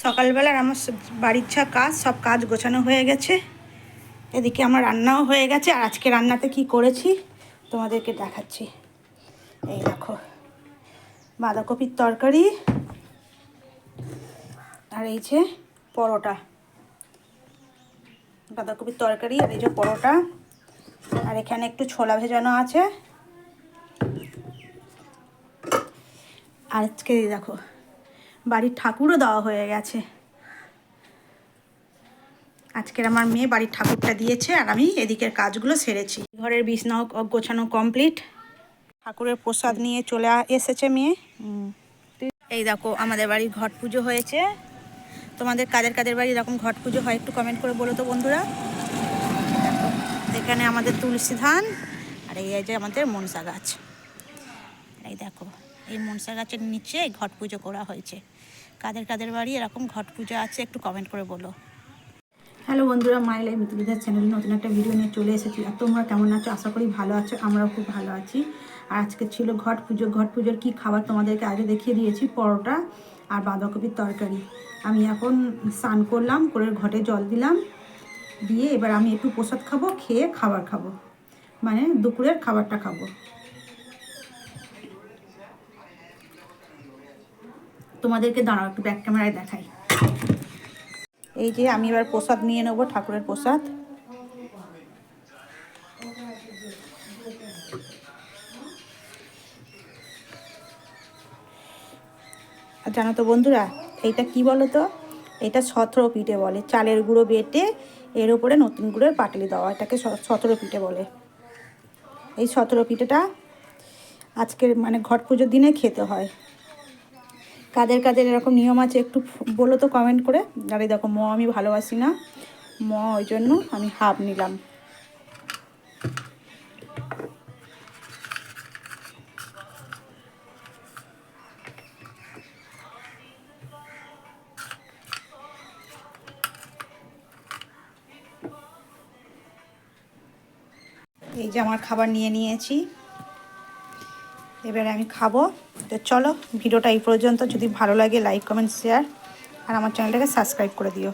সকালবেলার আমার বাড়ির কাজ সব কাজ গোছানো হয়ে গেছে। এদিকে আমার রান্নাও হয়ে গেছে। আর আজকে রান্নাতে কি করেছি তোমাদেরকে দেখাচ্ছি। এই দেখো, বাঁধাকপির তরকারি, আর এই যে পরোটা। বাঁধাকপির তরকারি আর এই যে পরোটা, আর এখানে একটু ছোলা ভেজানো আছে। আর আজকে দেখো বাড়ির ঠাকুরও দেওয়া হয়ে গেছে। আজকের আমার মেয়ে বাড়ির ঠাকুরটা দিয়েছে আর আমি এদিকের কাজগুলো সেরেছি। ঘরের বিছনাও গোছানো কমপ্লিট। ঠাকুরের প্রসাদ নিয়ে চলে এসেছে মেয়ে। এই দেখো আমাদের বাড়ির ঘট পুজো হয়েছে। তোমাদের কাদের বাড়ি এরকম ঘট পুজো হয় একটু কমেন্ট করে বলো তো বন্ধুরা। এখানে আমাদের তুলসী ধান, আর এই যে আমাদের মনসা গাছ। এই দেখো এই মনসা গাছের নিচে ঘট পুজো করা হয়েছে। কাদের বাড়ি এরকম ঘট পুজো আছে একটু কমেন্ট করে বলো। হ্যালো বন্ধুরা, মাই লাইফ মিতুলিদার চ্যানেলে নতুন একটা ভিডিও নিয়ে চলে এসেছি। আর তোমরা কেমন আছো? আশা করি ভালো আছো, আমরাও খুব ভালো আছি। আর আজকে ছিল ঘট পুজো। ঘট পুজোর কী খাবার তোমাদেরকে আগে দেখিয়ে দিয়েছি, পরোটা আর বাঁধাকপির তরকারি। আমি এখন স্নান করলাম, করে ঘটে জল দিলাম, দিয়ে এবার আমি একটু প্রসাদ খাবো, খেয়ে খাবার খাবো, মানে দুপুরের খাবারটা খাবো। তোমাদেরকে দাঁড়াও একটু ব্যাক ক্যামেরায় দেখাই। এই যে আমি এবার প্রসাদ নিয়ে নেবো, ঠাকুরের প্রসাদ। আর জানো তো বন্ধুরা, এইটা কি বলো তো, এটা সতেরো পিঠে বলে। চালের গুঁড়ো বেটে এর উপরে নতুন গুঁড়োর পাটলি দেওয়া, এটাকে সতেরো পিঠে বলে। এই সতেরো পিঠেটা আজকের মানে ঘট পুজোর দিনে খেতে হয়। কাদের এরকম নিয়ম আছে একটু বলো তো কমেন্ট করে। আর এই দেখো আমি ভালোবাসি না ওই জন্য আমি হাফ নিলাম। এই যে আমার খাবার নিয়ে নিয়েছি, এবারে আমি খাবো। তো চলো ভিডিওটা এই পর্যন্ত। যদি ভালো লাগে লাইক কমেন্ট শেয়ার, আর আমার চ্যানেলটাকে সাবস্ক্রাইব করে দিও।